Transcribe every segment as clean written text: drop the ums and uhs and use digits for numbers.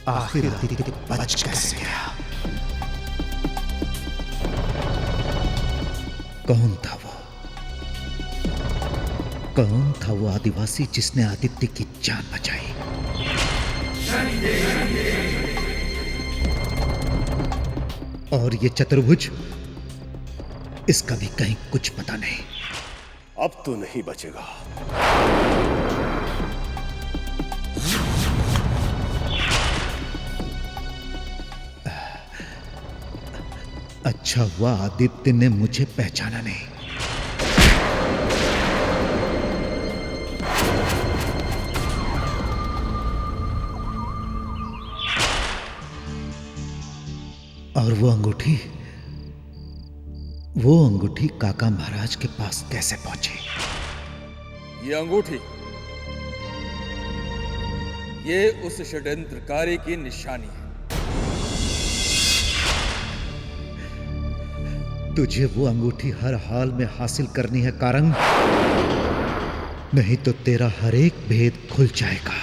आखिर आदित्य बच कैसे गया? कौन था वो? कौन था वो आदिवासी जिसने आदित्य की जान बचाई? और ये चतुर्भुज, इसका भी कहीं कुछ पता नहीं। अब तो नहीं बचेगा। अच्छा हुआ आदित्य ने मुझे पहचाना नहीं। और वो अंगूठी काका महाराज के पास कैसे पहुंची? ये अंगूठी, ये उस षड्यंत्रकारी की निशानी है। तुझे वो अंगूठी हर हाल में हासिल करनी है कारंग, नहीं तो तेरा हर एक भेद खुल जाएगा।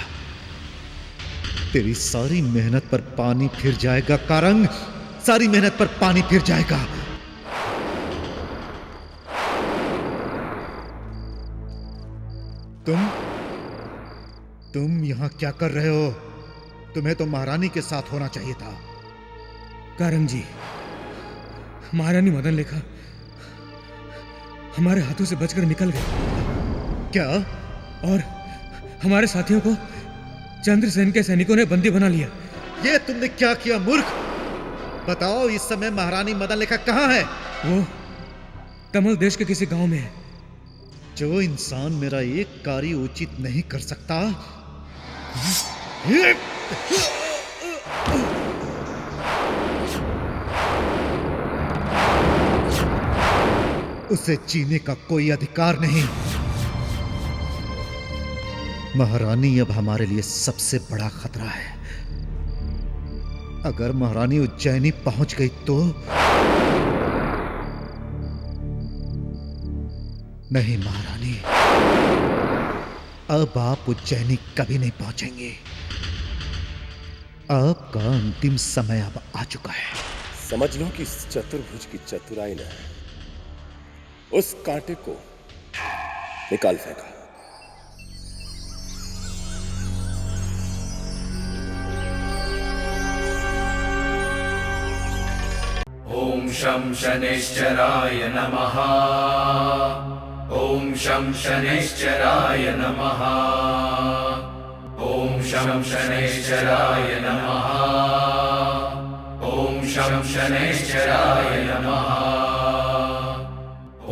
तेरी सारी मेहनत पर पानी फिर जाएगा कारंग, सारी मेहनत पर पानी फिर जाएगा। तुम यहां क्या कर रहे हो? तुम्हें तो महारानी के साथ होना चाहिए था। कारंग जी, महारानी मदन लेखा हमारे हाथों से बचकर निकल गए। क्या? और हमारे साथियों को चंद्रसेन के सैनिकों ने बंदी बना लिया। ये तुमने क्या किया मूर्ख? बताओ, इस समय महारानी मदन लेखा कहां है? वो तमिल देश के किसी गांव में है। जो इंसान मेरा एक कार्य उचित नहीं कर सकता, उसे जीने का कोई अधिकार नहीं। महारानी अब हमारे लिए सबसे बड़ा खतरा है। अगर महारानी उज्जैनी पहुंच गई तो? नहीं महारानी, अब आप उज्जैनी कभी नहीं पहुंचेंगे। आपका अंतिम समय अब आ चुका है। समझ लो कि इस चतुर्भुज की चतुराई ने उस कांटे को निकाल फेंका। ओम शं शनैश्चराय नमः। ओम शं शनैश्चराय नमः। ओम शं शनैश्चराय नमः। ओम शं शनैश्चराय नमः।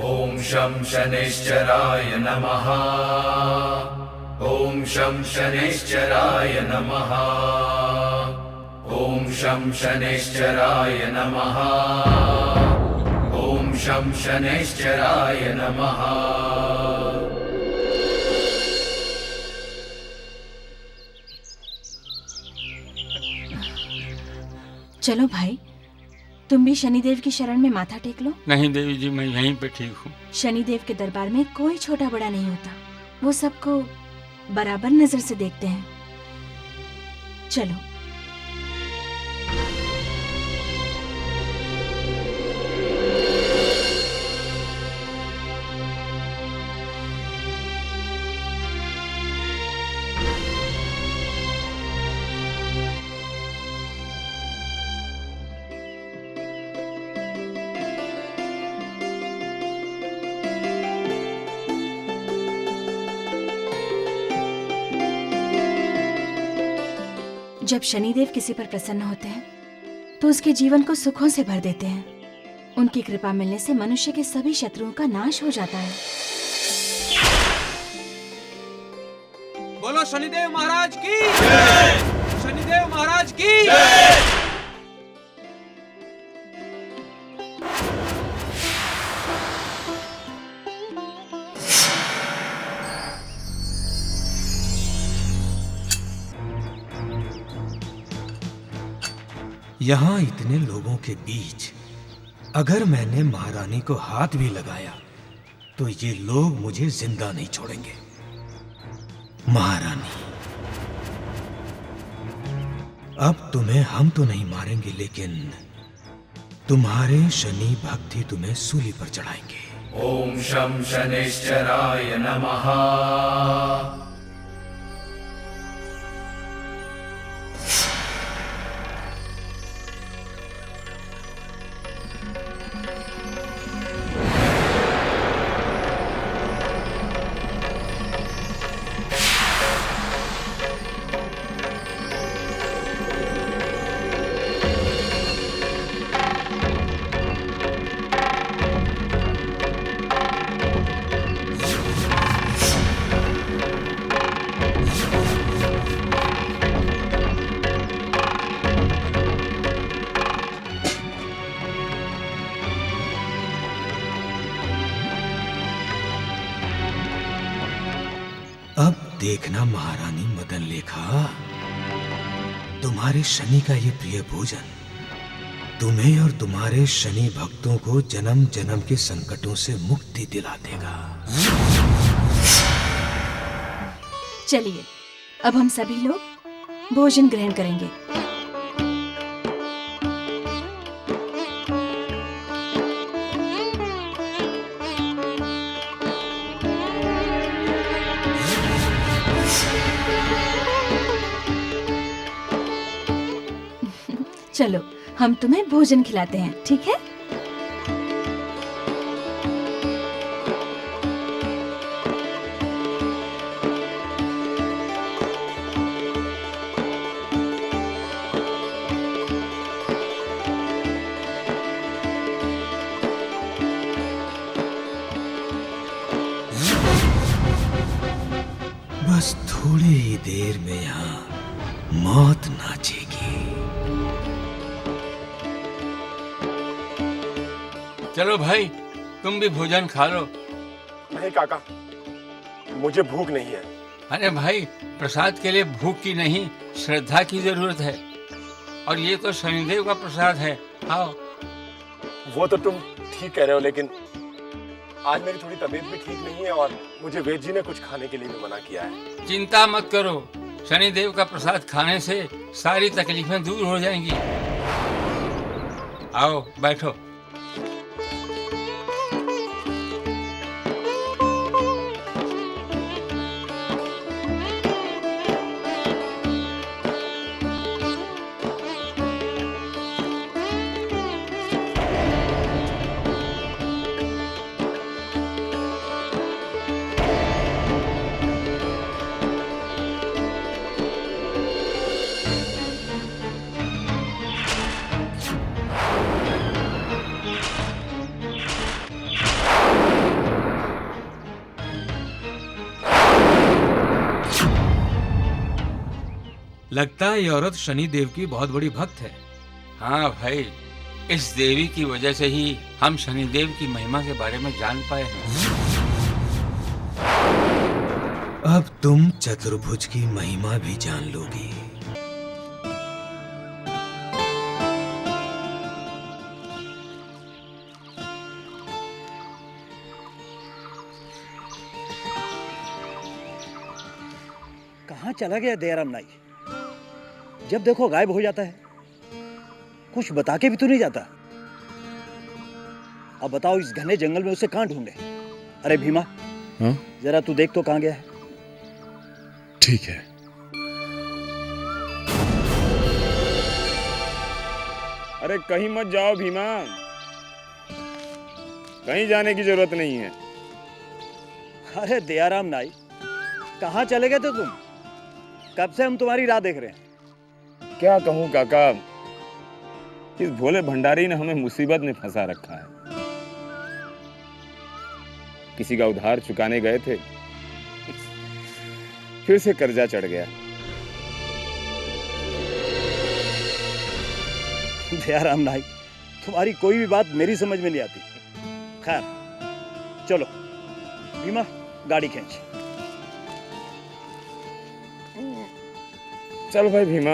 ओम शं शनैश्चराय नमः। ओम शं शनैश्चराय नमः। ओम शं शनैश्चराय नमः। ओम शं शनैश्चराय नमः। चलो भाई, तुम भी शनिदेव की शरण में माथा टेक लो। नहीं देवी जी, मैं यहीं पे ठीक हूँ। शनिदेव के दरबार में कोई छोटा बड़ा नहीं होता, वो सबको बराबर नजर से देखते हैं। चलो। जब शनिदेव किसी पर प्रसन्न होते हैं तो उसके जीवन को सुखों से भर देते हैं। उनकी कृपा मिलने से मनुष्य के सभी शत्रुओं का नाश हो जाता है। बोलो शनिदेव महाराज की जय! शनिदेव महाराज की जय! यहाँ इतने लोगों के बीच अगर मैंने महारानी को हाथ भी लगाया तो ये लोग मुझे जिंदा नहीं छोड़ेंगे। महारानी, अब तुम्हें हम तो नहीं मारेंगे, लेकिन तुम्हारे शनि भक्त ही तुम्हें सूली पर चढ़ाएंगे। ॐ शं शनैश्चराय नमः। अब देखना महारानी मदन लेखा, तुम्हारे शनि का ये प्रिय भोजन तुम्हें और तुम्हारे शनि भक्तों को जन्म जन्म के संकटों से मुक्ति दिला देगा। चलिए, अब हम सभी लोग भोजन ग्रहण करेंगे। चलो, हम तुम्हें भोजन खिलाते हैं, ठीक है? बस थोड़ी ही देर में यहाँ मौत नाचेगी। चलो भाई, तुम भी भोजन खा लो। नहीं काका, मुझे भूख नहीं है। अरे भाई, प्रसाद के लिए भूख की नहीं, श्रद्धा की जरूरत है। और ये तो शनिदेव का प्रसाद है, आओ। वो तो तुम ठीक कह रहे हो, लेकिन आज मेरी थोड़ी तबीयत भी ठीक नहीं है और मुझे वेद जी ने कुछ खाने के लिए भी मना किया है। चिंता मत करो, शनिदेव का प्रसाद खाने से सारी तकलीफें दूर हो जाएंगी। आओ बैठो। लगता है ये औरत शनि देव की बहुत बड़ी भक्त है। हाँ भाई, इस देवी की वजह से ही हम शनिदेव की महिमा के बारे में जान पाए हैं। अब तुम चतुर्भुज की महिमा भी जान लोगी। कहाँ चला गया दयाराम नाई? जब देखो गायब हो जाता है, कुछ बता के भी तो नहीं जाता। अब बताओ, इस घने जंगल में उसे कहाँ ढूंढे? अरे भीमा, हाँ? जरा तू देख तो कहाँ गया है। ठीक है। अरे कहीं मत जाओ भीमा, कहीं जाने की जरूरत नहीं है। अरे दयाराम नाई, कहाँ चले गए थे तुम? कब से हम तुम्हारी राह देख रहे हैं। क्या कहूँ काका, इस भोले भंडारी ने हमें मुसीबत में फंसा रखा है। किसी का उधार चुकाने गए थे, फिर से कर्जा चढ़ गया। दयाराम नाई, तुम्हारी कोई भी बात मेरी समझ में नहीं आती। खैर चलो भीमा, गाड़ी खींच। चल भाई भीमा।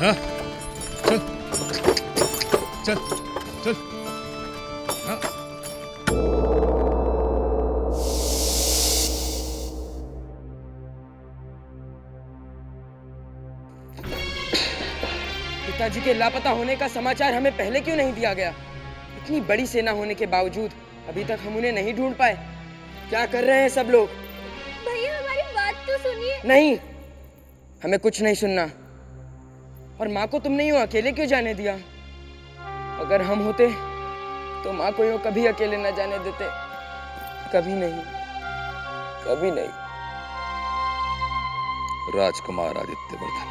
हाँ, चल चल चल। हाँ। पिताजी के लापता होने का समाचार हमें पहले क्यों नहीं दिया गया? इतनी बड़ी सेना होने के बावजूद अभी तक हम उन्हें नहीं ढूंढ पाए। क्या कर रहे हैं सब लोग? भैया हमारी बात तो सुनिए। नहीं, हमें कुछ नहीं सुनना। और माँ को तुमने यूं अकेले क्यों जाने दिया? अगर हम होते तो माँ को यूं कभी अकेले न जाने देते। कभी नहीं, कभी नहीं। राजकुमार आदित्यवर्धन,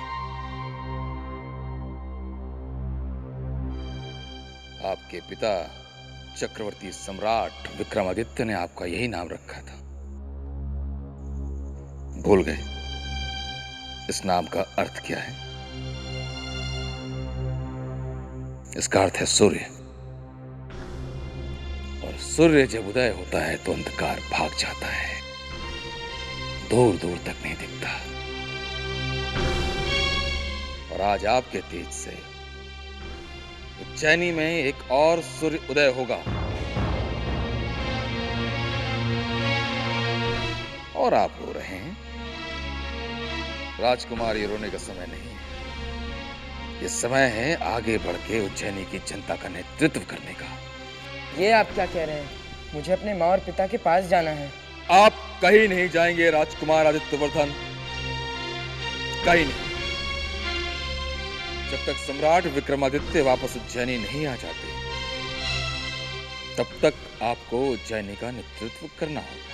आपके पिता चक्रवर्ती सम्राट विक्रमादित्य ने आपका यही नाम रखा था। भूल गए इस नाम का अर्थ क्या है? इसका अर्थ है सूर्य। और सूर्य जब उदय होता है तो अंधकार भाग जाता है, दूर दूर तक नहीं दिखता। और आज आपके तेज से उज्जैनी में एक और सूर्य उदय होगा। और आप रो रहे हैं। राजकुमार, ये रोने का समय नहीं है। ये समय है आगे बढ़ के उज्जैनी की जनता का नेतृत्व करने का। ये आप क्या कह रहे हैं? मुझे अपने माँ और पिता के पास जाना है। आप कहीं नहीं जाएंगे राजकुमार आदित्यवर्धन, कहीं नहीं, जब तक सम्राट विक्रमादित्य वापस उज्जैनी नहीं आ जाते, तब तक आपको उज्जैनी का नेतृत्व करना होगा।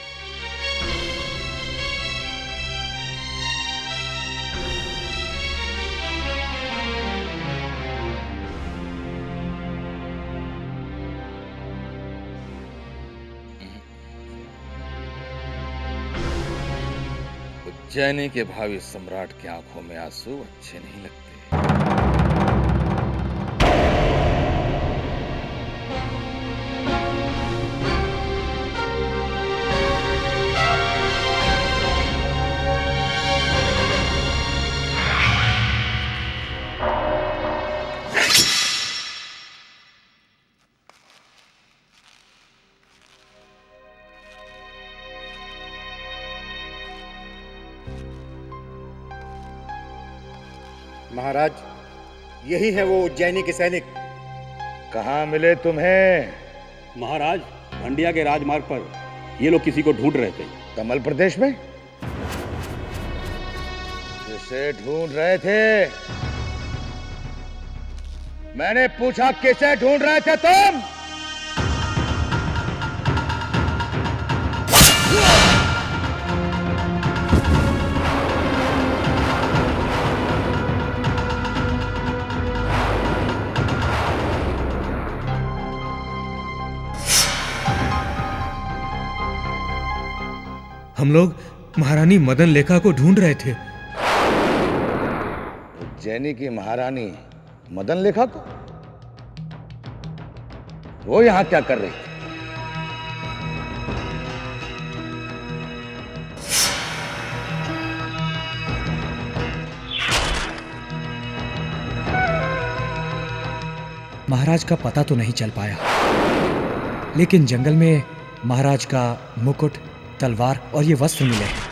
उज्जैनी के भावी सम्राट की आंखों में आंसू अच्छे नहीं लगते। महाराज, यही है वो उज्जैनी के सैनिक। कहाँ मिले तुम्हें? महाराज, भंडिया के राजमार्ग पर ये लोग किसी को ढूंढ रहे थे। कमल प्रदेश में? किसे ढूंढ रहे थे? मैंने पूछा किसे ढूंढ रहे थे तुम? हम लोग महारानी मदन लेखा को ढूंढ रहे थे। उज्जैनी की महारानी मदन लेखा को? वो यहां क्या कर रही थी? महाराज का पता तो नहीं चल पाया, लेकिन जंगल में महाराज का मुकुट, तलवार और ये वस्त्र मिले हैं।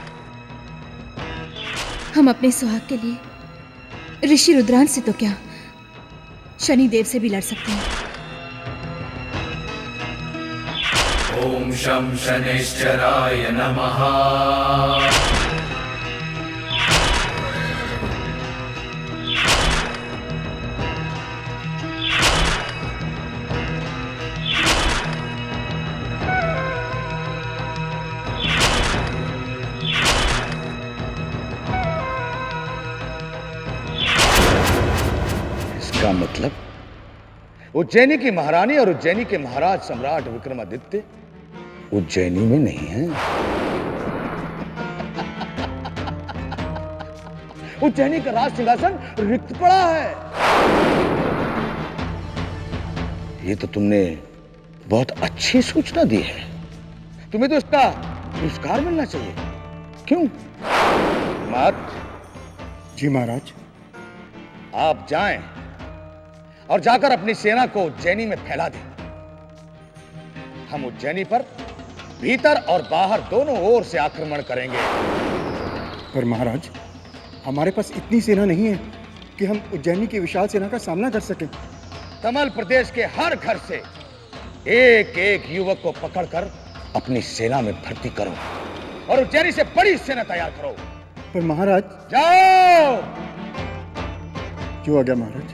हम अपने सुहाग के लिए ऋषि रुद्रांश से तो क्या, शनिदेव से भी लड़ सकते हैं। ओम शं शनैश्चराय नमः। इसका मतलब उज्जैनी की महारानी और उज्जैनी के महाराज सम्राट विक्रमादित्य उज्जैनी में नहीं है। उज्जैनी का राज सिंहासन रिक्त पड़ा है। ये तो तुमने बहुत अच्छी सूचना दी है। तुम्हें तो इसका पुरस्कार मिलना चाहिए। क्यों? मत। जी महाराज। आप जाएं और जाकर अपनी सेना को उज्जैनी में फैला दें। हम उज्जैनी पर भीतर और बाहर दोनों ओर से आक्रमण करेंगे। पर महाराज, हमारे पास इतनी सेना नहीं है। कि हम उज्जैनी की विशाल सेना का सामना कर सकें। तमल प्रदेश के हर घर से एक एक युवक को पकड़कर अपनी सेना में भर्ती करो और उज्जैनी से बड़ी सेना तैयार करो। पर महाराज। जाओ। क्यों आ गया महाराज?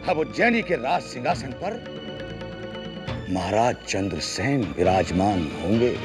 अब उज्जैनी के राज सिंहासन पर महाराज चंद्रसेन विराजमान होंगे।